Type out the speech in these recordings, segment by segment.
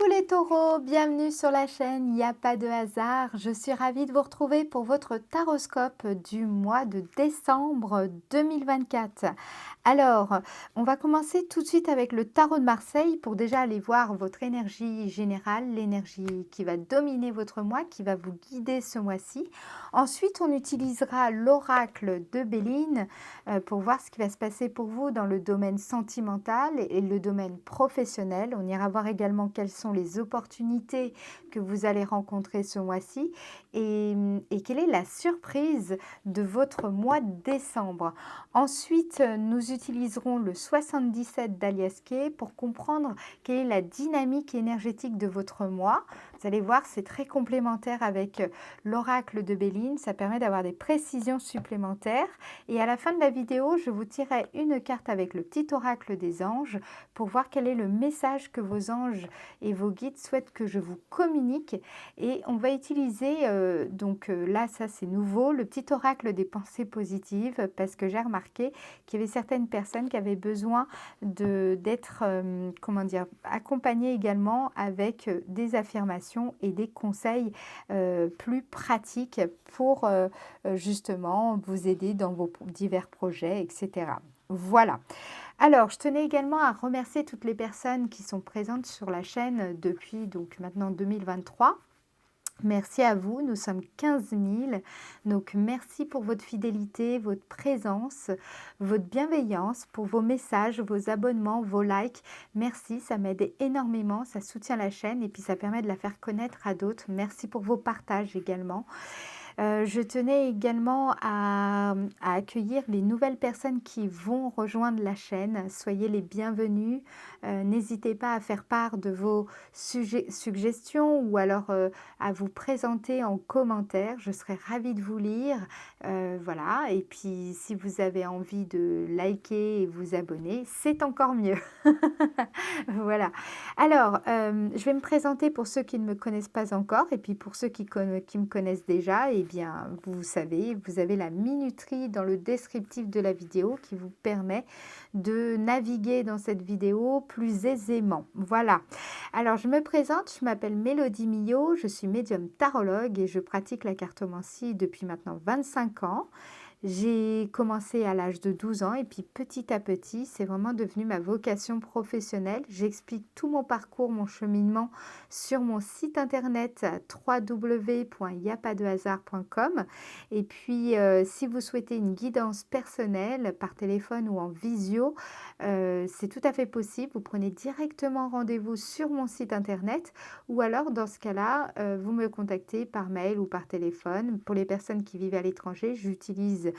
Coucou les taureaux, bienvenue sur la chaîne, il n'y a pas de hasard. Je suis ravie de vous retrouver pour votre taroscope du mois de décembre 2024. Alors, on va commencer tout de suite avec le tarot de Marseille pour déjà aller voir votre énergie générale, l'énergie qui va dominer votre mois, qui va vous guider ce mois-ci. Ensuite, on utilisera l'oracle de Béline pour voir ce qui va se passer pour vous dans le domaine sentimental et le domaine professionnel. On ira voir également quelles sont les opportunités que vous allez rencontrer ce mois-ci et quelle est la surprise de votre mois de décembre. Ensuite, nous utiliserons le 77 d'Aliasqué pour comprendre quelle est la dynamique énergétique de votre mois. Vous allez voir, c'est très complémentaire avec l'oracle de Béline. Ça permet d'avoir des précisions supplémentaires. Et à la fin de la vidéo, je vous tirerai une carte avec le petit oracle des anges pour voir quel est le message que vos anges et vos guides souhaitent que je vous communique. Et on va utiliser, là, ça c'est nouveau, le petit oracle des pensées positives parce que j'ai remarqué qu'il y avait certaines personnes qui avaient besoin d'être, accompagnées également avec des affirmations et des conseils plus pratiques pour justement vous aider dans vos divers projets, etc. Voilà. Alors, je tenais également à remercier toutes les personnes qui sont présentes sur la chaîne depuis donc maintenant 2023. Merci à vous, nous sommes 15 000, donc merci pour votre fidélité, votre présence, votre bienveillance, pour vos messages, vos abonnements, vos likes. Merci, ça m'aide énormément, ça soutient la chaîne et puis ça permet de la faire connaître à d'autres. Merci pour vos partages également. Je tenais également à accueillir les nouvelles personnes qui vont rejoindre la chaîne. Soyez les bienvenus. N'hésitez pas à faire part de vos suggestions ou alors à vous présenter en commentaire. Je serai ravie de vous lire. Voilà. Et puis, si vous avez envie de liker et vous abonner, c'est encore mieux. Voilà. Alors, je vais me présenter pour ceux qui ne me connaissent pas encore et puis pour ceux qui me connaissent déjà, eh bien, vous savez, vous avez la minuterie dans le descriptif de la vidéo qui vous permet de naviguer dans cette vidéo plus aisément. Voilà. Alors, je me présente, je m'appelle Mélodie Millot, je suis médium tarologue et je pratique la cartomancie depuis maintenant 25 ans. J'ai commencé à l'âge de 12 ans et puis petit à petit, c'est vraiment devenu ma vocation professionnelle. J'explique tout mon parcours, mon cheminement sur mon site internet www.yapadehasard.com. Et puis, si vous souhaitez une guidance personnelle par téléphone ou en visio, c'est tout à fait possible. Vous prenez directement rendez-vous sur mon site internet ou alors dans ce cas-là, vous me contactez par mail ou par téléphone. Pour les personnes qui vivent à l'étranger, j'utilise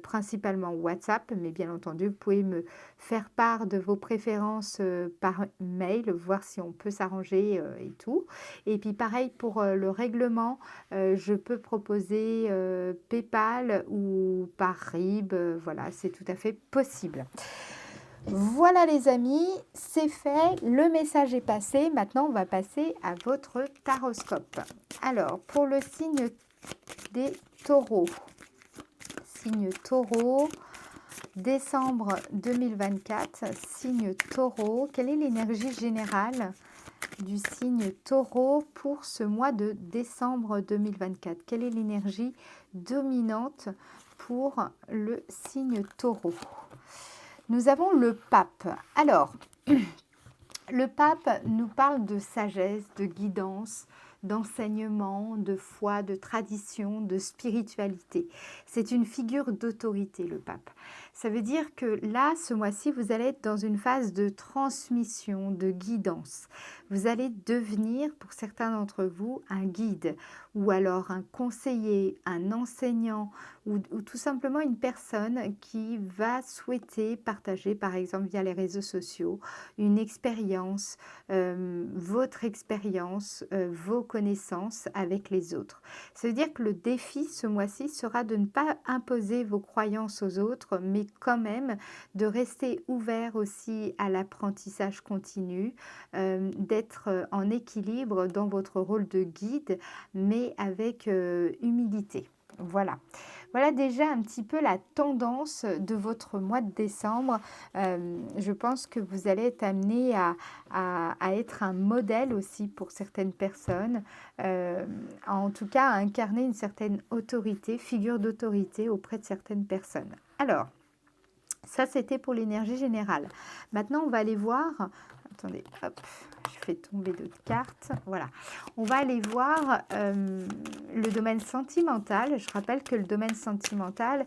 principalement WhatsApp, mais bien entendu, vous pouvez me faire part de vos préférences par mail, voir si on peut s'arranger et tout. Et puis pareil pour le règlement, je peux proposer PayPal ou par RIB, voilà, c'est tout à fait possible. Voilà les amis, c'est fait, le message est passé. Maintenant, on va passer à votre taroscope. Alors, pour le signe des taureaux, signe taureau, décembre 2024, signe taureau, quelle est l'énergie générale du signe taureau pour ce mois de décembre 2024? Quelle est l'énergie dominante pour le signe taureau? Nous avons le pape. Alors, le pape nous parle de sagesse, de guidance, d'enseignement, de foi, de tradition, de spiritualité. C'est une figure d'autorité, le pape. Ça veut dire que là, ce mois-ci, vous allez être dans une phase de transmission, de guidance. Vous allez devenir, pour certains d'entre vous, un guide ou alors un conseiller, un enseignant ou tout simplement une personne qui va souhaiter partager, par exemple via les réseaux sociaux, une expérience, votre expérience, vos connaissances avec les autres. Ça veut dire que le défi ce mois-ci sera de ne pas imposer vos croyances aux autres, mais quand même de rester ouvert aussi à l'apprentissage continu, d'être en équilibre dans votre rôle de guide, mais avec humilité. Voilà. Voilà déjà un petit peu la tendance de votre mois de décembre. Je pense que vous allez être amené à être un modèle aussi pour certaines personnes, en tout cas à incarner une certaine autorité, figure d'autorité auprès de certaines personnes. Alors, ça, c'était pour l'énergie générale. Maintenant, on va aller voir. Attendez, hop, je fais tomber d'autres cartes. Voilà. On va aller voir le domaine sentimental. Je rappelle que le domaine sentimental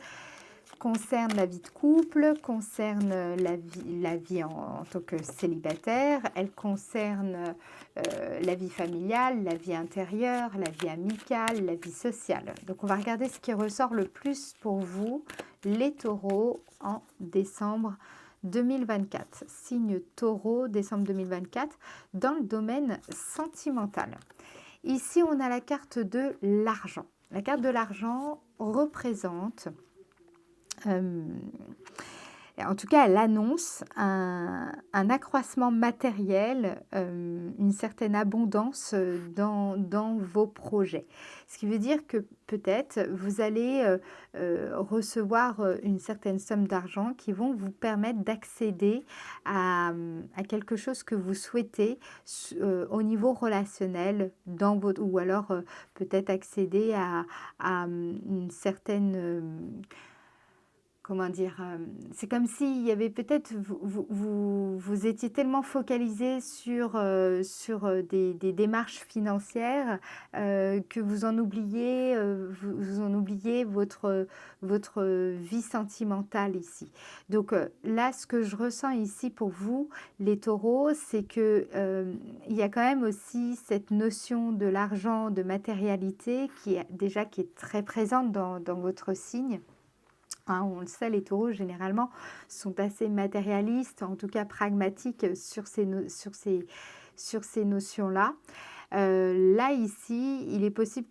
concerne la vie de couple, concerne la vie en tant que célibataire, elle concerne la vie familiale, la vie intérieure, la vie amicale, la vie sociale. Donc on va regarder ce qui ressort le plus pour vous, les taureaux, en décembre 2024. Signe taureau, décembre 2024, dans le domaine sentimental. Ici, on a la carte de l'argent. La carte de l'argent représente en tout cas, elle annonce un accroissement matériel, une certaine abondance dans vos projets. Ce qui veut dire que peut-être vous allez recevoir une certaine somme d'argent qui vont vous permettre d'accéder à quelque chose que vous souhaitez au niveau relationnel dans votre, ou alors peut-être accéder à une certaine comment dire, c'est comme s'il y avait peut-être, vous étiez tellement focalisé sur des démarches financières que vous en oubliez votre vie sentimentale ici. Donc là, ce que je ressens ici pour vous, les taureaux, c'est que il y a quand même aussi cette notion de l'argent, de matérialité qui est très présente dans votre signe. Hein, on le sait, les taureaux, généralement, sont assez matérialistes, en tout cas pragmatiques sur ces notions-là. Là, ici, il est possible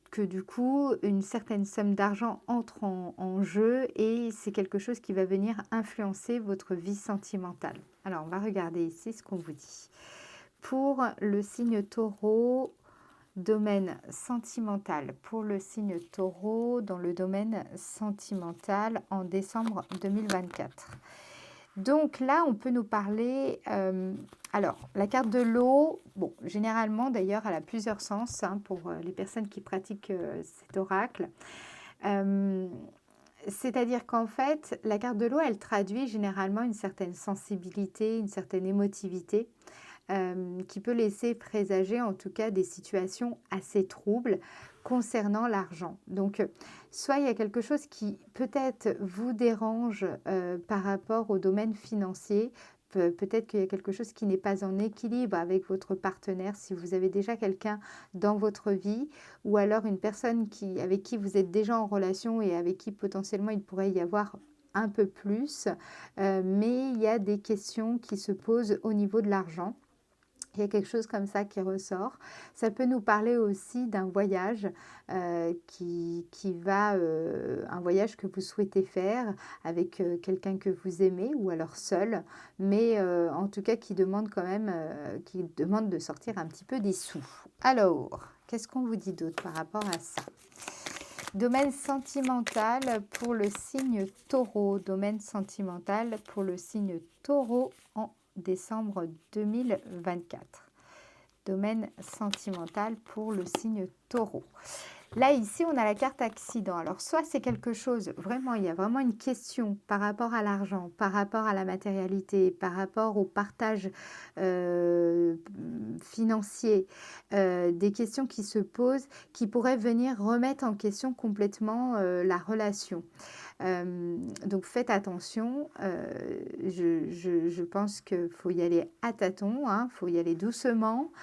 que du coup, une certaine somme d'argent entre en jeu et c'est quelque chose qui va venir influencer votre vie sentimentale. Alors, on va regarder ici ce qu'on vous dit. Pour le signe taureau, domaine sentimental pour le signe taureau dans le domaine sentimental en décembre 2024. Donc là, on peut nous parler... alors, la carte de l'eau, bon, généralement d'ailleurs, elle a plusieurs sens hein, pour les personnes qui pratiquent cet oracle. C'est-à-dire qu'en fait, la carte de l'eau, elle traduit généralement une certaine sensibilité, une certaine émotivité qui peut laisser présager en tout cas des situations assez troubles concernant l'argent. Donc, soit il y a quelque chose qui peut-être vous dérange par rapport au domaine financier, peut-être qu'il y a quelque chose qui n'est pas en équilibre avec votre partenaire, si vous avez déjà quelqu'un dans votre vie, ou alors une personne avec qui vous êtes déjà en relation et avec qui potentiellement il pourrait y avoir un peu plus, mais il y a des questions qui se posent au niveau de l'argent. Il y a quelque chose comme ça qui ressort. Ça peut nous parler aussi d'un voyage un voyage que vous souhaitez faire avec quelqu'un que vous aimez ou alors seul, mais en tout cas qui demande quand même, qui demande de sortir un petit peu des sous. Alors, qu'est-ce qu'on vous dit d'autre par rapport à ça? Domaine sentimental pour le signe taureau. Domaine sentimental pour le signe taureau en décembre 2024. Domaine sentimental pour le signe taureau. Là, ici, on a la carte accident. Alors, soit c'est quelque chose, vraiment, il y a vraiment une question par rapport à l'argent, par rapport à la matérialité, par rapport au partage financier, des questions qui se posent, qui pourraient venir remettre en question complètement la relation. Donc faites attention, je pense qu'il faut y aller à tâtons, hein, faut y aller doucement.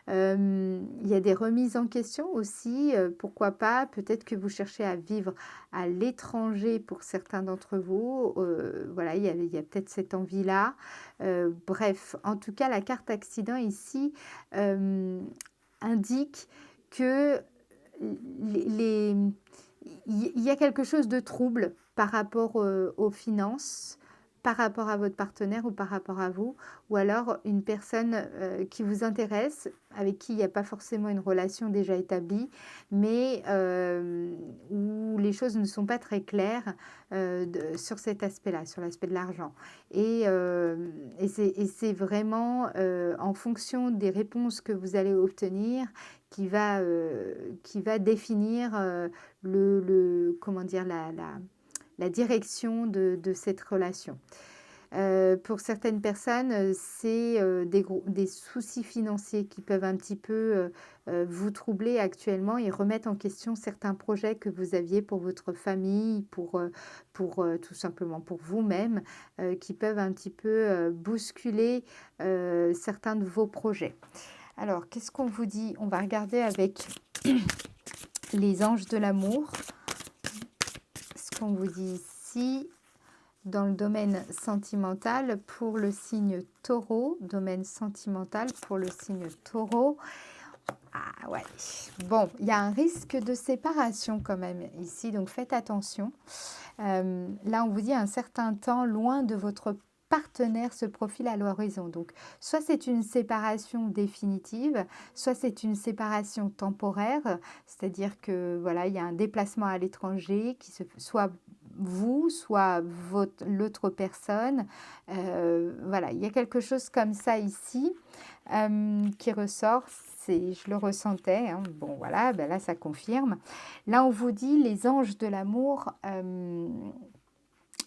Il y a des remises en question aussi, pourquoi pas, peut-être que vous cherchez à vivre à l'étranger pour certains d'entre vous, voilà, il y a peut-être cette envie-là. Bref, en tout cas, la carte accident ici indique que il y a quelque chose de trouble par rapport aux finances, par rapport à votre partenaire ou par rapport à vous, ou alors une personne qui vous intéresse, avec qui il n'y a pas forcément une relation déjà établie, mais où les choses ne sont pas très claires sur cet aspect-là, sur l'aspect de l'argent. Et c'est vraiment en fonction des réponses que vous allez obtenir qui va définir comment dire, la direction de cette relation. Pour certaines personnes, c'est des soucis financiers qui peuvent un petit peu vous troubler actuellement et remettre en question certains projets que vous aviez pour votre famille, pour tout simplement pour vous-même, qui peuvent un petit peu bousculer certains de vos projets. Alors, qu'est-ce qu'on vous dit? On va regarder avec les anges de l'amour. Ce qu'on vous dit ici, dans le domaine sentimental pour le signe taureau, domaine sentimental pour le signe taureau. Ah ouais, bon, il y a un risque de séparation quand même ici, donc faites attention. Là, on vous dit un certain temps loin de votre partenaire se profile à l'horizon. Donc, soit c'est une séparation définitive, soit c'est une séparation temporaire, c'est-à-dire que voilà, il y a un déplacement à l'étranger qui se soit vous, soit l'autre personne. Voilà, il y a quelque chose comme ça ici qui ressort. Je le ressentais. Hein. Bon, voilà, ben là, ça confirme. Là, on vous dit, les anges de l'amour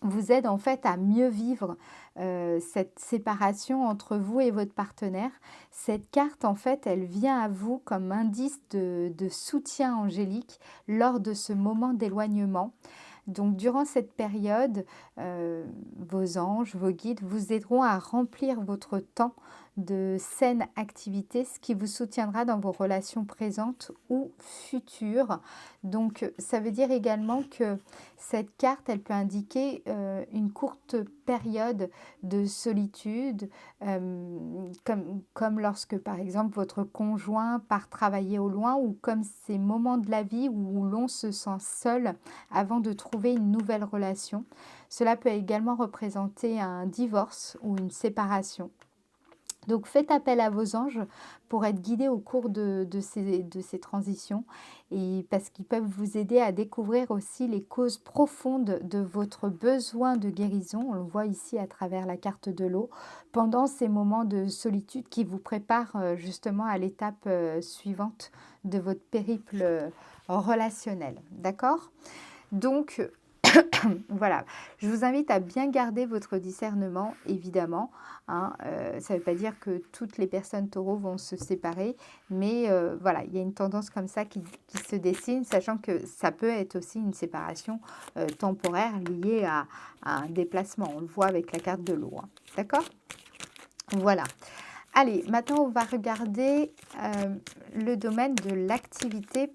vous aident en fait à mieux vivre cette séparation entre vous et votre partenaire. Cette carte, en fait, elle vient à vous comme indice de soutien angélique lors de ce moment d'éloignement. Donc, durant cette période, vos anges, vos guides vous aideront à remplir votre temps de saines activités, ce qui vous soutiendra dans vos relations présentes ou futures. Donc, ça veut dire également que cette carte, elle peut indiquer une courte période de solitude, comme lorsque, par exemple, votre conjoint part travailler au loin ou comme ces moments de la vie où l'on se sent seul avant de trouver une nouvelle relation. Cela peut également représenter un divorce ou une séparation. Donc faites appel à vos anges pour être guidés au cours de ces transitions et parce qu'ils peuvent vous aider à découvrir aussi les causes profondes de votre besoin de guérison. On le voit ici à travers la carte de l'eau pendant ces moments de solitude qui vous préparent justement à l'étape suivante de votre périple relationnel. D'accord? Donc, voilà, je vous invite à bien garder votre discernement, évidemment. Hein, ça ne veut pas dire que toutes les personnes taureaux vont se séparer, mais voilà, il y a une tendance comme ça qui se dessine, sachant que ça peut être aussi une séparation temporaire liée à un déplacement. On le voit avec la carte de l'eau. Hein. D'accord? Voilà. Allez, maintenant on va regarder le domaine de l'activité.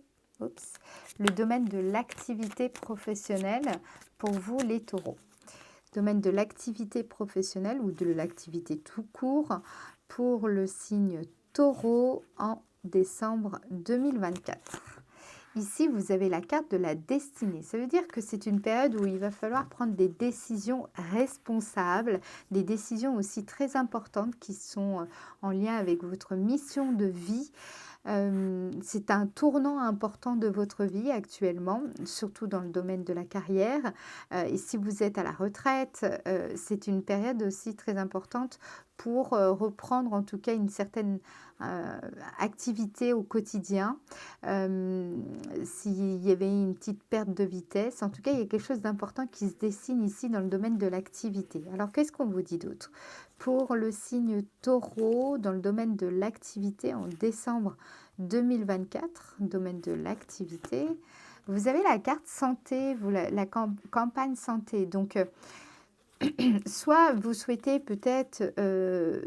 Le domaine de l'activité professionnelle pour vous les taureaux. Domaine de l'activité professionnelle ou de l'activité tout court pour le signe taureau en décembre 2024. Ici, vous avez la carte de la destinée. Ça veut dire que c'est une période où il va falloir prendre des décisions responsables, des décisions aussi très importantes qui sont en lien avec votre mission de vie. C'est un tournant important de votre vie actuellement, surtout dans le domaine de la carrière. Et si vous êtes à la retraite, c'est une période aussi très importante pour reprendre en tout cas une certaine activité au quotidien. S'il y avait une petite perte de vitesse, en tout cas, il y a quelque chose d'important qui se dessine ici dans le domaine de l'activité. Alors, qu'est-ce qu'on vous dit d'autre? Pour le signe taureau, dans le domaine de l'activité en décembre 2024, domaine de l'activité, vous avez la carte santé, la campagne santé. Donc, soit vous souhaitez peut-être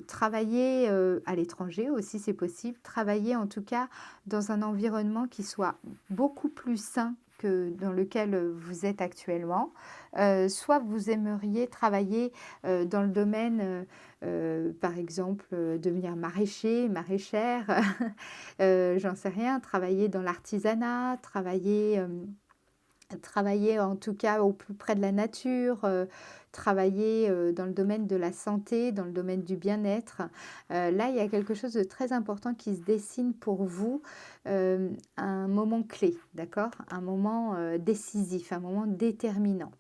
travailler à l'étranger aussi, c'est possible, travailler en tout cas dans un environnement qui soit beaucoup plus sain que dans lequel vous êtes actuellement, soit vous aimeriez travailler dans le domaine, par exemple, devenir maraîcher, maraîchère, j'en sais rien, travailler dans l'artisanat, travailler Travailler en tout cas au plus près de la nature, travailler, dans le domaine de la santé, dans le domaine du bien-être. Là, il y a quelque chose de très important qui se dessine pour vous, un moment clé, d'accord? Un moment, décisif, un moment déterminant.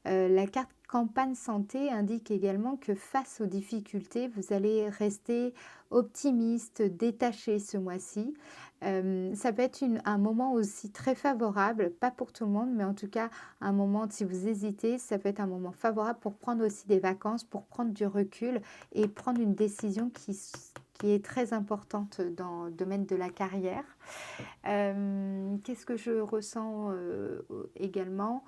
La carte campagne santé indique également que face aux difficultés, vous allez rester optimiste, détaché ce mois-ci. Ça peut être un moment aussi très favorable, pas pour tout le monde, mais en tout cas un moment, si vous hésitez, ça peut être un moment favorable pour prendre aussi des vacances, pour prendre du recul et prendre une décision qui est très importante dans le domaine de la carrière. Qu'est-ce que je ressens également?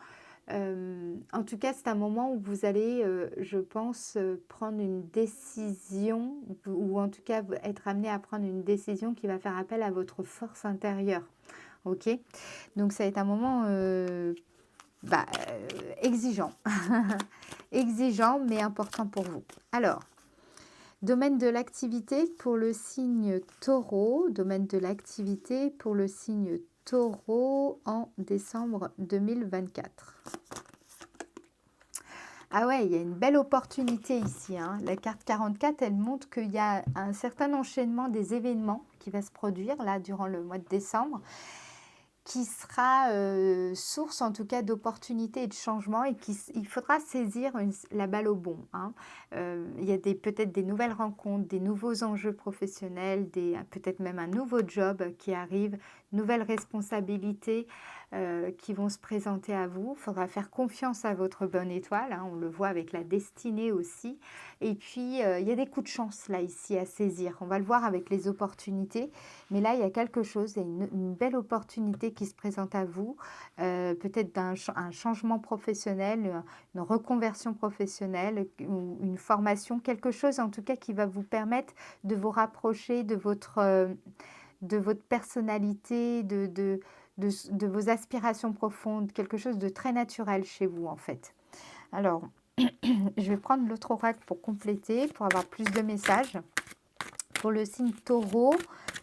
En tout cas, c'est un moment où vous allez, je pense, prendre une décision ou en tout cas être amené à prendre une décision qui va faire appel à votre force intérieure. OK? Donc ça va être un moment, exigeant. Exigeant, mais important pour vous. Alors, domaine de l'activité pour le signe Taureau. Domaine de l'activité pour le signe Taureau en décembre 2024. Ah ouais, il y a une belle opportunité ici, hein. La carte 44, elle montre qu'il y a un certain enchaînement des événements qui va se produire là durant le mois de décembre, qui sera source en tout cas d'opportunités et de changements et il faudra saisir la balle au bond, hein. Il y a peut-être des nouvelles rencontres, des nouveaux enjeux professionnels, peut-être même un nouveau job qui arrive, nouvelles responsabilités qui vont se présenter à vous. Il faudra faire confiance à votre bonne étoile, hein, on le voit avec la destinée aussi. Et puis, il y a des coups de chance là, ici, à saisir. On va le voir avec les opportunités. Mais là, il y a quelque chose, il y a une belle opportunité qui se présente à vous, peut-être un changement professionnel, une reconversion professionnelle ou une formation, quelque chose en tout cas qui va vous permettre de vous rapprocher de votre personnalité, de vos aspirations profondes, quelque chose de très naturel chez vous en fait. Alors, je vais prendre l'autre oracle pour compléter, pour avoir plus de messages. Pour le signe Taureau,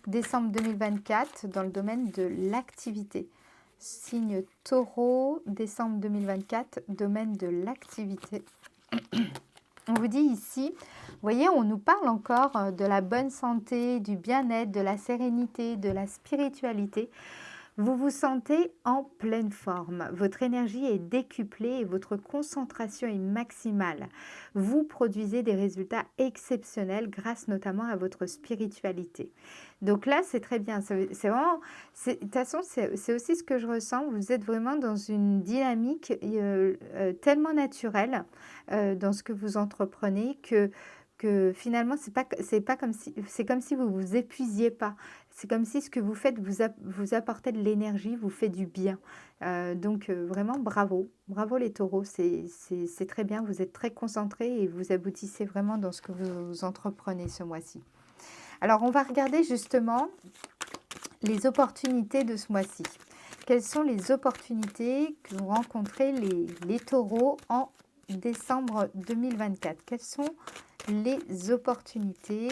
décembre 2024, dans le domaine de l'activité. Signe Taureau, décembre 2024, domaine de l'activité. On vous dit ici, vous voyez, on nous parle encore de la bonne santé, du bien-être, de la sérénité, de la spiritualité. Vous vous sentez en pleine forme, votre énergie est décuplée et votre concentration est maximale. Vous produisez des résultats exceptionnels grâce notamment à votre spiritualité. Donc là, c'est très bien. C'est vraiment, de toute façon, c'est aussi ce que je ressens. Vous êtes vraiment dans une dynamique tellement naturelle dans ce que vous entreprenez que finalement, c'est pas comme si, c'est comme si vous vous épuisiez pas. C'est comme si ce que vous faites vous apportait de l'énergie, vous fait du bien. Donc vraiment bravo, bravo les taureaux, c'est très bien, vous êtes très concentrés et vous aboutissez vraiment dans ce que vous entreprenez ce mois-ci. Alors on va regarder justement les opportunités de ce mois-ci. Quelles sont les opportunités que vont rencontrer les taureaux en décembre 2024? Quelles sont les opportunités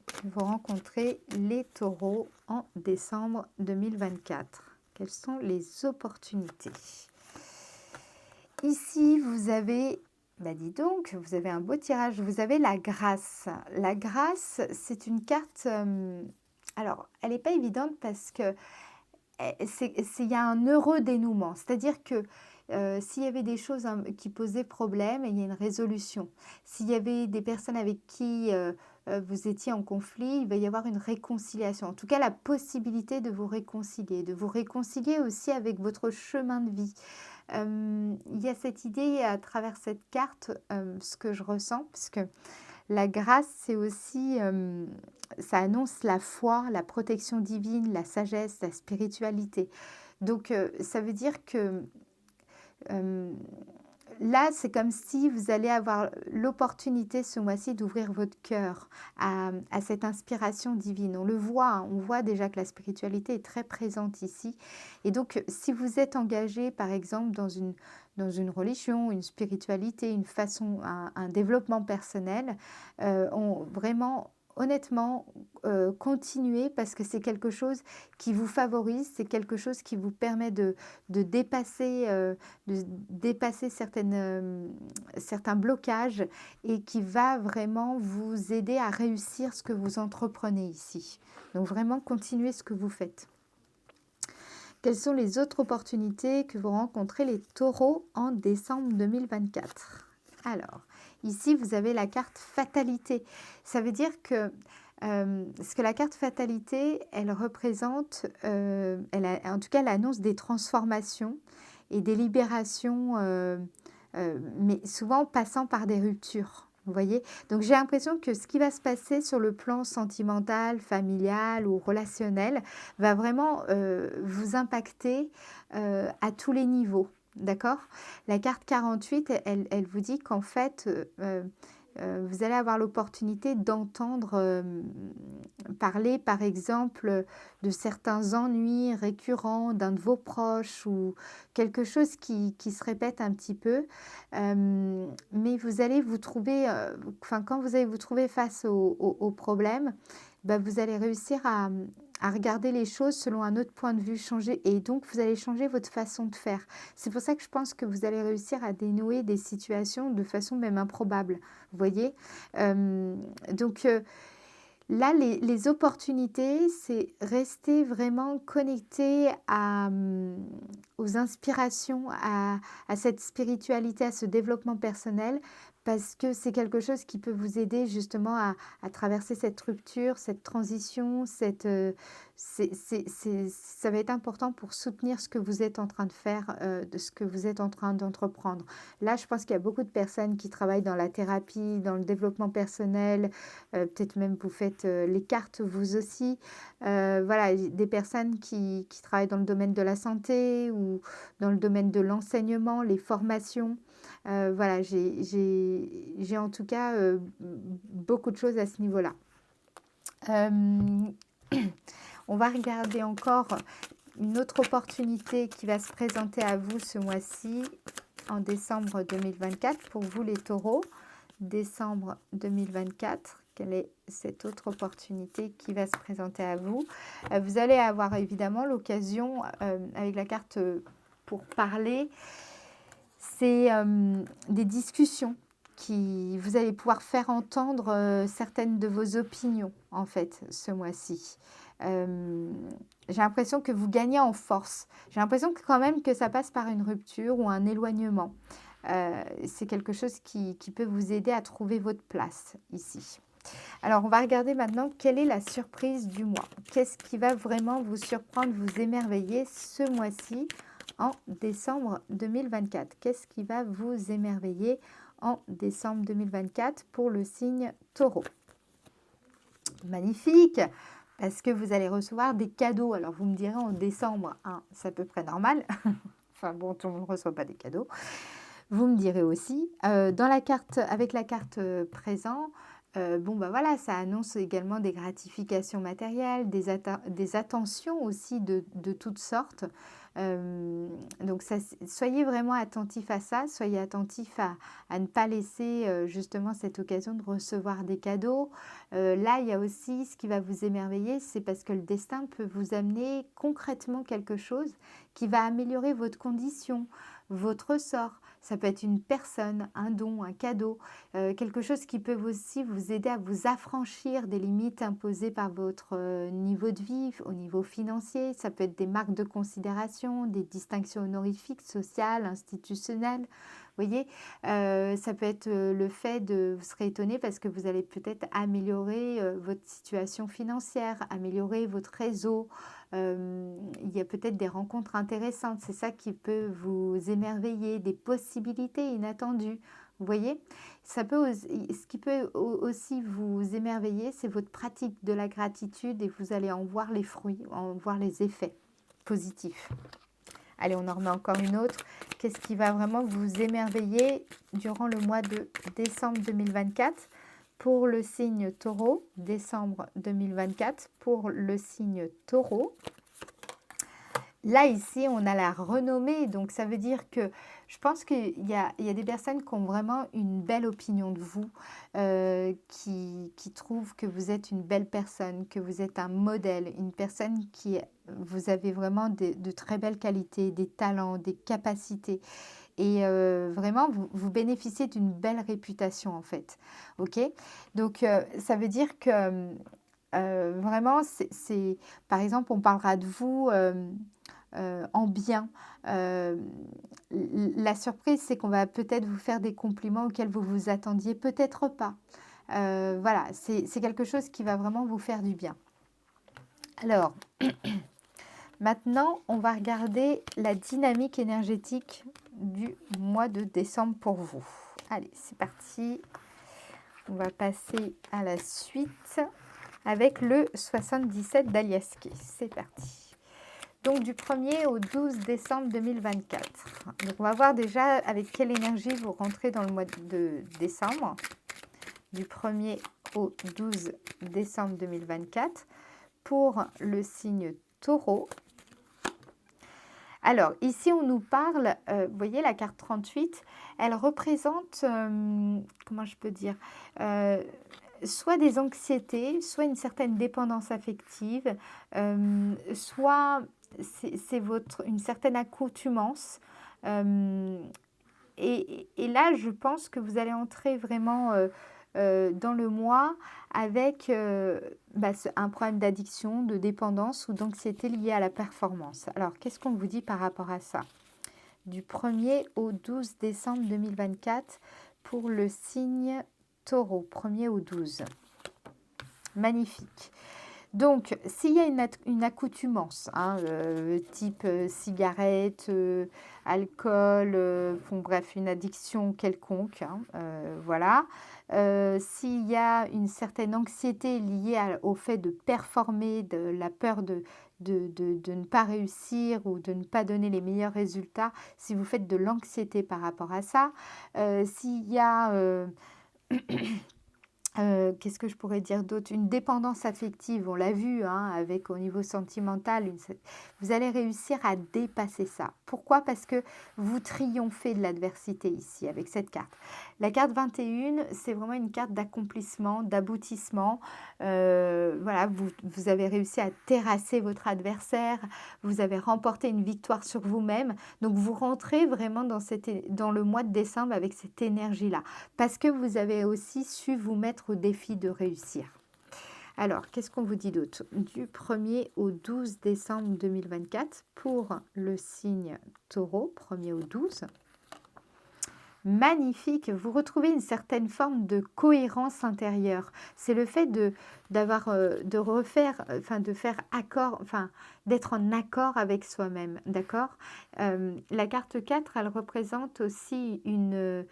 que vont rencontrer les taureaux en décembre 2024? Quelles sont les opportunités? Ici, vous avez, dis donc, vous avez un beau tirage, vous avez la grâce. La grâce, c'est une carte, alors, elle n'est pas évidente parce que il y a un heureux dénouement, c'est-à-dire que s'il y avait des choses qui posaient problème, il y a une résolution. S'il y avait des personnes avec qui vous étiez en conflit, il va y avoir une réconciliation. En tout cas, la possibilité de vous réconcilier aussi avec votre chemin de vie. Il y a cette idée à travers cette carte, ce que je ressens, parce que la grâce, c'est aussi, ça annonce la foi, la protection divine, la sagesse, la spiritualité. Donc, ça veut dire que là, c'est comme si vous allez avoir l'opportunité ce mois-ci d'ouvrir votre cœur à cette inspiration divine. On le voit, hein, on voit déjà que la spiritualité est très présente ici. Et donc, si vous êtes engagé, par exemple, dans une religion, une spiritualité, une façon, un développement personnel, vraiment, honnêtement, continuez parce que c'est quelque chose qui vous favorise, c'est quelque chose qui vous permet de dépasser, certains blocages et qui va vraiment vous aider à réussir ce que vous entreprenez ici. Donc vraiment, continuez ce que vous faites. Quelles sont les autres opportunités que vous rencontrez les taureaux en décembre 2024? Alors, ici, vous avez la carte fatalité. Ça veut dire que ce que la carte fatalité, elle représente, en tout cas, elle annonce des transformations et des libérations, mais souvent passant par des ruptures. Vous voyez? Donc j'ai l'impression que ce qui va se passer sur le plan sentimental, familial ou relationnel va vraiment vous impacter à tous les niveaux. D'accord? La carte 48, elle vous dit qu'en fait, vous allez avoir l'opportunité d'entendre parler, par exemple, de certains ennuis récurrents d'un de vos proches ou quelque chose qui se répète un petit peu. Mais vous allez vous trouver, quand vous allez vous trouver face au problème, bah, vous allez réussir à regarder les choses selon un autre point de vue, changer, et donc vous allez changer votre façon de faire. C'est pour ça que je pense que vous allez réussir à dénouer des situations de façon même improbable. Vous voyez? Donc là, les opportunités, c'est rester vraiment connecté aux inspirations, à cette spiritualité, à ce développement personnel, parce que c'est quelque chose qui peut vous aider justement à traverser cette rupture, cette transition, ça va être important pour soutenir ce que vous êtes en train de faire, de ce que vous êtes en train d'entreprendre. Là, je pense qu'il y a beaucoup de personnes qui travaillent dans la thérapie, dans le développement personnel, peut-être même vous faites les cartes vous aussi. Voilà, des personnes qui travaillent dans le domaine de la santé ou dans le domaine de l'enseignement, les formations. Voilà, j'ai en tout cas beaucoup de choses à ce niveau-là. On va regarder encore une autre opportunité qui va se présenter à vous ce mois-ci, en décembre 2024, pour vous les taureaux. Décembre 2024, quelle est cette autre opportunité qui va se présenter à vous? Vous allez avoir évidemment l'occasion, avec la carte pour parler, c'est des discussions qui vous allez pouvoir faire entendre certaines de vos opinions en fait ce mois-ci. J'ai l'impression que vous gagnez en force. J'ai l'impression que quand même que ça passe par une rupture ou un éloignement. C'est quelque chose qui peut vous aider à trouver votre place ici. Alors, on va regarder maintenant quelle est la surprise du mois. Qu'est-ce qui va vraiment vous surprendre, vous émerveiller ce mois-ci en décembre 2024? Qu'est-ce qui va vous émerveiller en décembre 2024 pour le signe taureau? Magnifique! Parce que vous allez recevoir des cadeaux. Alors, vous me direz en décembre, hein, c'est à peu près normal. Enfin bon, tout le monde ne reçoit pas des cadeaux. Vous me direz aussi, dans la carte, avec la carte présent, bon bah voilà, ça annonce également des gratifications matérielles, des attentions aussi de toutes sortes. Donc soyez vraiment attentifs à ça, soyez attentifs à ne pas laisser justement cette occasion de recevoir des cadeaux. Là, il y a aussi ce qui va vous émerveiller, c'est parce que le destin peut vous amener concrètement quelque chose qui va améliorer votre condition, votre sort. Ça peut être une personne, un don, un cadeau, quelque chose qui peut aussi vous aider à vous affranchir des limites imposées par votre niveau de vie, au niveau financier. Ça peut être des marques de considération, des distinctions honorifiques, sociales, institutionnelles. Vous voyez, ça peut être le fait de, vous serez étonné parce que vous allez peut-être améliorer votre situation financière, améliorer votre réseau. Il y a peut-être des rencontres intéressantes, c'est ça qui peut vous émerveiller, des possibilités inattendues. Vous voyez, ce qui peut aussi vous émerveiller, c'est votre pratique de la gratitude et vous allez en voir les fruits, en voir les effets positifs. Allez, on en remet encore une autre. Qu'est-ce qui va vraiment vous émerveiller durant le mois de décembre 2024 pour le signe taureau? Décembre 2024 pour le signe taureau. Là, ici, on a la renommée, donc ça veut dire que je pense qu'il y a des personnes qui ont vraiment une belle opinion de vous, qui trouvent que vous êtes une belle personne, que vous êtes un modèle, une personne vous avez vraiment de très belles qualités, des talents, des capacités. Et vraiment, vous bénéficiez d'une belle réputation, en fait. OK? Donc, ça veut dire que vraiment, par exemple, on parlera de vous en bien. Euh, la surprise, c'est qu'on va peut-être vous faire des compliments auxquels vous vous attendiez peut-être pas. Voilà, c'est quelque chose qui va vraiment vous faire du bien. Alors, maintenant, on va regarder la dynamique énergétique du mois de décembre pour vous. Allez, c'est parti. On va passer à la suite avec le 77 d'Aliaské. C'est parti. Donc du 1er au 12 décembre 2024. Donc on va voir déjà avec quelle énergie vous rentrez dans le mois de décembre. Du 1er au 12 décembre 2024 pour le signe Taureau. Alors, ici, on nous parle, vous voyez, la carte 38, elle représente, comment je peux dire, soit des anxiétés, soit une certaine dépendance affective, soit c'est une certaine accoutumance. euh, et là, je pense que vous allez entrer vraiment dans le mois avec un problème d'addiction, de dépendance ou d'anxiété liée à la performance. Alors, qu'est-ce qu'on vous dit par rapport à ça? Du 1er au 12 décembre 2024 pour le signe Taureau, 1er au 12. Magnifique. Donc, s'il y a une accoutumance, hein, type cigarette, alcool, bon, bref, une addiction quelconque, hein, voilà. S'il y a une certaine anxiété liée au fait de performer, de la peur de ne pas réussir ou de ne pas donner les meilleurs résultats, si vous faites de l'anxiété par rapport à ça, s'il y a qu'est-ce que je pourrais dire d'autre? Une dépendance affective, on l'a vu, hein, avec au niveau sentimental, vous allez réussir à dépasser ça. Pourquoi? Parce que vous triomphez de l'adversité ici avec cette carte. La carte 21, c'est vraiment une carte d'accomplissement, d'aboutissement. Voilà, vous avez réussi à terrasser votre adversaire, vous avez remporté une victoire sur vous-même. Donc vous rentrez vraiment dans le mois de décembre avec cette énergie-là. Parce que vous avez aussi su vous mettre au défi de réussir. Alors, qu'est-ce qu'on vous dit d'autre? Du 1er au 12 décembre 2024 pour le signe Taureau, 1er au 12. Magnifique, vous retrouvez une certaine forme de cohérence intérieure. C'est le fait de refaire, de faire accord, d'être en accord avec soi-même, d'accord? La carte 4, elle représente aussi une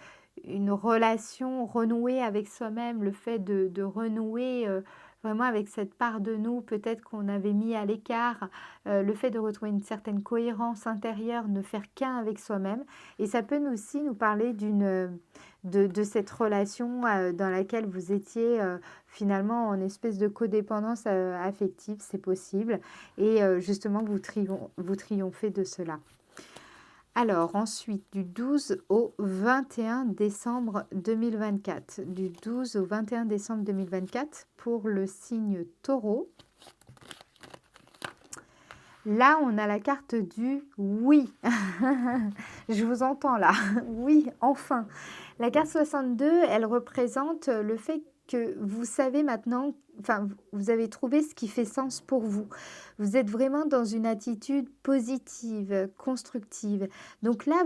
relation renouée avec soi-même, le fait de renouer vraiment avec cette part de nous peut-être qu'on avait mis à l'écart, le fait de retrouver une certaine cohérence intérieure, ne faire qu'un avec soi-même. Et ça peut aussi nous parler de cette relation dans laquelle vous étiez finalement en espèce de codépendance affective, c'est possible. Et justement, vous triomphez de cela. Alors ensuite, du 12 au 21 décembre 2024. Du 12 au 21 décembre 2024 pour le signe Taureau. Là, on a la carte du oui. Je vous entends là. Oui, enfin. La carte 62, elle représente le fait que vous savez maintenant, vous avez trouvé ce qui fait sens pour vous. Vous êtes vraiment dans une attitude positive, constructive. Donc là,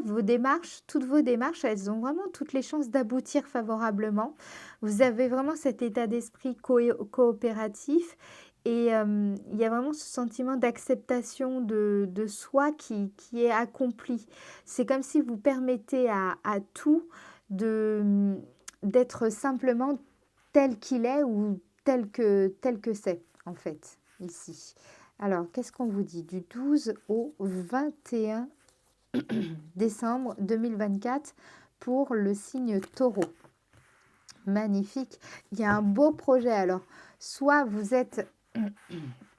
toutes vos démarches, elles ont vraiment toutes les chances d'aboutir favorablement. Vous avez vraiment cet état d'esprit coopératif. Et il y a vraiment ce sentiment d'acceptation de soi qui est accompli. C'est comme si vous permettez à tout de d'être simplement tel qu'il est ou tel que c'est, en fait, ici. Alors, qu'est-ce qu'on vous dit? Du 12 au 21 décembre 2024 pour le signe Taureau. Magnifique. Il y a un beau projet. Alors, soit vous êtes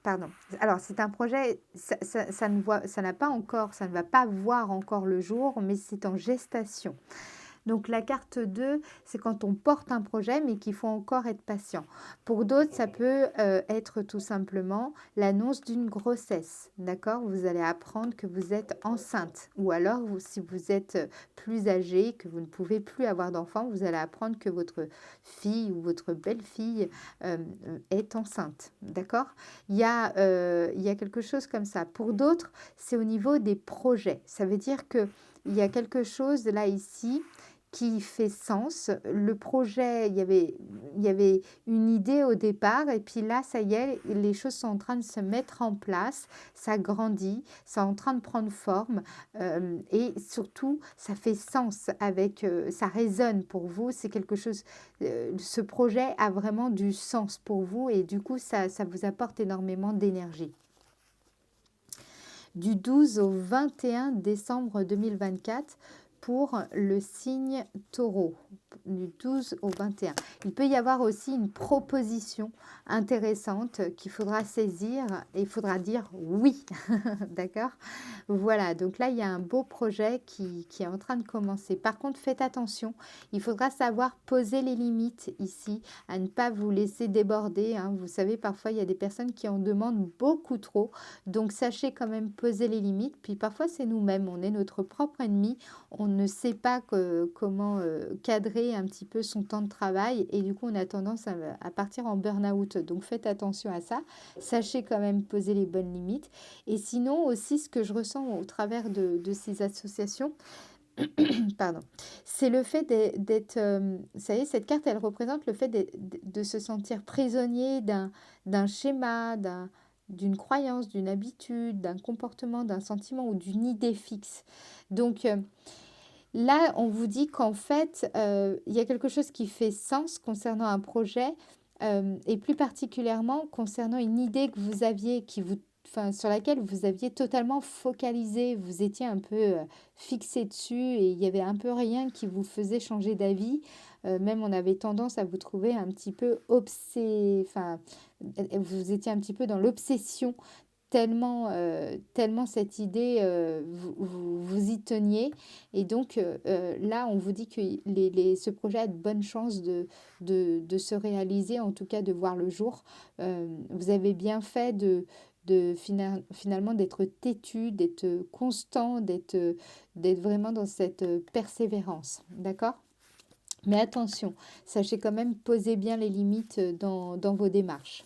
pardon. Alors, c'est un projet, ça n'a pas encore, ça ne va pas voir encore le jour, mais c'est en gestation. Donc la carte 2, c'est quand on porte un projet, mais qu'il faut encore être patient. Pour d'autres, ça peut être tout simplement l'annonce d'une grossesse. D'accord? Vous allez apprendre que vous êtes enceinte. Ou alors, si vous êtes plus âgé, que vous ne pouvez plus avoir d'enfant, vous allez apprendre que votre fille ou votre belle-fille est enceinte. D'accord? Il y a quelque chose comme ça. Pour d'autres, c'est au niveau des projets. Ça veut dire que il y a quelque chose là ici qui fait sens. Le projet, il y avait une idée au départ et puis là, ça y est, les choses sont en train de se mettre en place, ça grandit, c'est en train de prendre forme et surtout, ça fait sens avec, ça résonne pour vous, c'est quelque chose, ce projet a vraiment du sens pour vous et du coup, ça vous apporte énormément d'énergie. Du 12 au 21 décembre 2024 pour le signe taureau, du 12 au 21. Il peut y avoir aussi une proposition intéressante qu'il faudra saisir et il faudra dire oui, d'accord? Voilà, donc là, il y a un beau projet qui est en train de commencer. Par contre, faites attention, il faudra savoir poser les limites ici, à ne pas vous laisser déborder, hein. Vous savez, parfois, il y a des personnes qui en demandent beaucoup trop, donc sachez quand même poser les limites. Puis parfois, c'est nous-mêmes, on est notre propre ennemi, on ne sait pas comment cadrer un petit peu son temps de travail et du coup, on a tendance à partir en burn-out. Donc, faites attention à ça. Sachez quand même poser les bonnes limites. Et sinon, aussi, ce que je ressens au travers de ces associations, pardon, c'est le fait d'être, vous savez, cette carte, elle représente le fait de se sentir prisonnier d'un schéma, d'une croyance, d'une habitude, d'un comportement, d'un sentiment ou d'une idée fixe. Donc, là, on vous dit qu'en fait, il y a quelque chose qui fait sens concernant un projet et plus particulièrement concernant une idée que vous aviez, enfin, sur laquelle vous aviez totalement focalisé. Vous étiez un peu fixé dessus et il y avait un peu rien qui vous faisait changer d'avis. Même on avait tendance à vous trouver un petit peu enfin, vous étiez un petit peu dans l'obsession tellement cette idée, vous y teniez. Et donc là, on vous dit que ce projet a de bonnes chances de se réaliser, en tout cas de voir le jour. Vous avez bien fait finalement d'être têtu, d'être constant, d'être vraiment dans cette persévérance. D'accord? Mais attention, sachez quand même poser bien les limites dans vos démarches.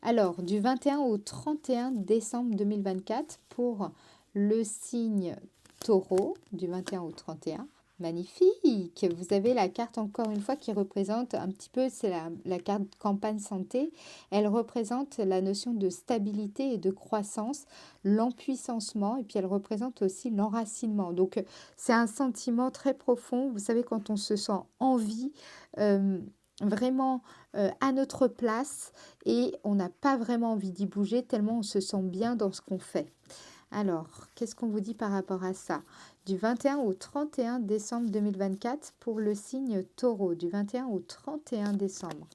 Alors, du 21 au 31 décembre 2024 pour le signe taureau, du 21 au 31. Magnifique! Vous avez la carte encore une fois qui représente un petit peu, c'est la carte campagne santé. Elle représente la notion de stabilité et de croissance, l'empuissancement et puis elle représente aussi l'enracinement. Donc, c'est un sentiment très profond. Vous savez, quand on se sent en vie, vraiment à notre place et on n'a pas vraiment envie d'y bouger tellement on se sent bien dans ce qu'on fait. Alors, qu'est-ce qu'on vous dit par rapport à ça? Du 21 au 31 décembre 2024 pour le signe taureau, du 21 au 31 décembre.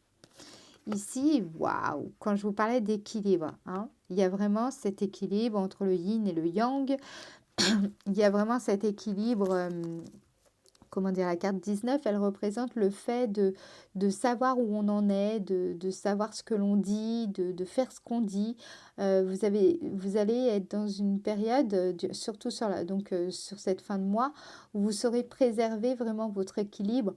Ici, waouh, quand je vous parlais d'équilibre, hein, il y a vraiment cet équilibre entre le yin et le yang. Il y a vraiment cet équilibre. Comment dire, la carte 19, elle représente le fait de savoir où on en est, de savoir ce que l'on dit, de faire ce qu'on dit. Vous allez être dans une période, surtout sur cette fin de mois, où vous saurez préserver vraiment votre équilibre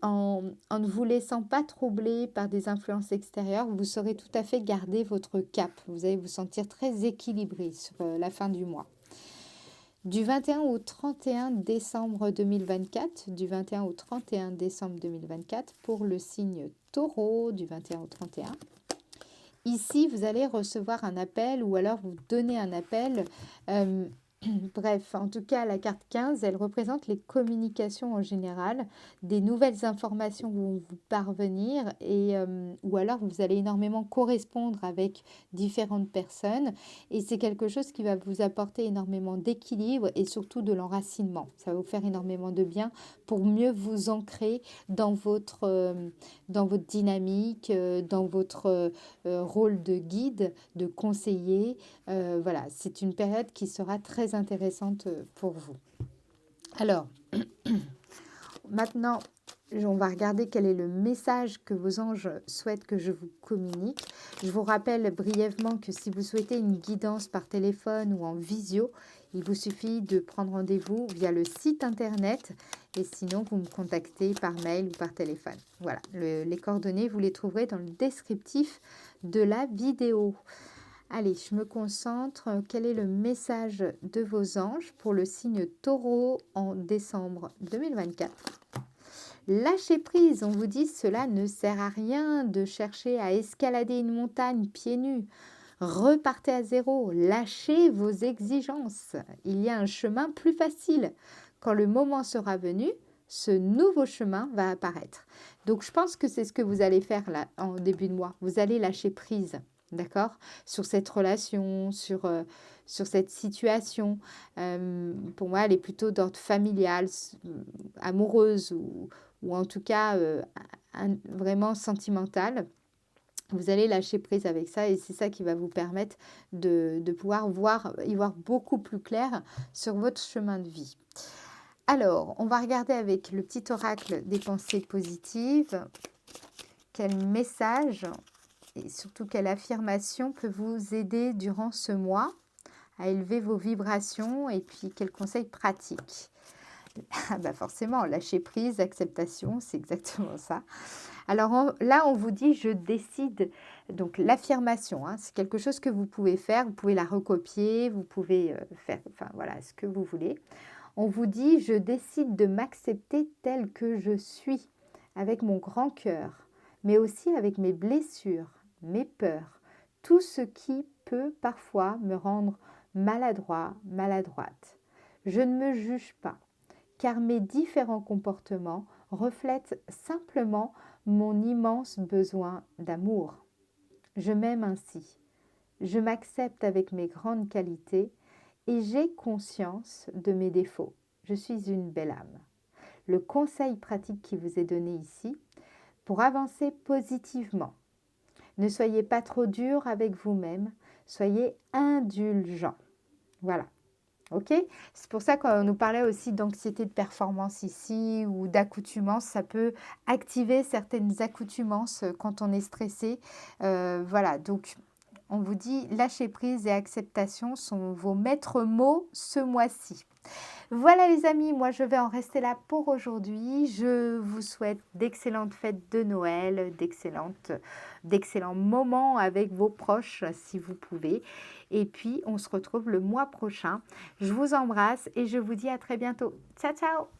en ne vous laissant pas troubler par des influences extérieures. Vous saurez tout à fait garder votre cap. Vous allez vous sentir très équilibré sur la fin du mois. Du 21 au 31 décembre 2024, du 21 au 31 décembre 2024 pour le signe taureau, du 21 au 31. Ici, vous allez recevoir un appel ou alors vous donner un appel Bref, en tout cas, la carte 15, elle représente les communications en général, des nouvelles informations vont vous parvenir ou alors vous allez énormément correspondre avec différentes personnes et c'est quelque chose qui va vous apporter énormément d'équilibre et surtout de l'enracinement. Ça va vous faire énormément de bien pour mieux vous ancrer dans votre dynamique, dans votre rôle de guide, de conseiller. Voilà, c'est une période qui sera très intéressante pour vous. Alors, maintenant, on va regarder quel est le message que vos anges souhaitent que je vous communique. Je vous rappelle brièvement que si vous souhaitez une guidance par téléphone ou en visio, il vous suffit de prendre rendez-vous via le site internet et sinon vous me contactez par mail ou par téléphone. Voilà, les coordonnées, vous les trouverez dans le descriptif de la vidéo. Allez, je me concentre. Quel est le message de vos anges pour le signe Taureau en décembre 2024? Lâchez prise, on vous dit cela ne sert à rien de chercher à escalader une montagne pieds nus. Repartez à zéro, lâchez vos exigences. Il y a un chemin plus facile. Quand le moment sera venu, ce nouveau chemin va apparaître. Donc je pense que c'est ce que vous allez faire là en début de mois. Vous allez lâcher prise. D'accord? Sur cette relation, sur cette situation. Pour moi, elle est plutôt d'ordre familial, amoureuse ou en tout cas vraiment sentimentale. Vous allez lâcher prise avec ça et c'est ça qui va vous permettre de pouvoir y voir beaucoup plus clair sur votre chemin de vie. Alors, on va regarder avec le petit oracle des pensées positives. Quel message et surtout quelle affirmation peut vous aider durant ce mois à élever vos vibrations et puis quels conseils pratiques? Ah bah forcément, lâcher prise, acceptation, c'est exactement ça. Alors là, on vous dit je décide. Donc l'affirmation, hein, c'est quelque chose que vous pouvez faire, vous pouvez la recopier, vous pouvez faire, enfin voilà, ce que vous voulez. On vous dit je décide de m'accepter tel que je suis, avec mon grand cœur, mais aussi avec mes blessures, mes peurs, tout ce qui peut parfois me rendre maladroit, maladroite. Je ne me juge pas, car mes différents comportements reflètent simplement mon immense besoin d'amour. Je m'aime ainsi. Je m'accepte avec mes grandes qualités et j'ai conscience de mes défauts. Je suis une belle âme. Le conseil pratique qui vous est donné ici, pour avancer positivement, ne soyez pas trop dur avec vous-même, soyez indulgent. Voilà. Ok? C'est pour ça qu'on nous parlait aussi d'anxiété de performance ici ou d'accoutumance. Ça peut activer certaines accoutumances quand on est stressé. Voilà, donc on vous dit lâcher prise et acceptation sont vos maîtres mots ce mois-ci. Voilà les amis, moi je vais en rester là pour aujourd'hui. Je vous souhaite d'excellentes fêtes de Noël, d'excellents moments avec vos proches si vous pouvez. Et puis on se retrouve le mois prochain. Je vous embrasse et je vous dis à très bientôt. Ciao ciao!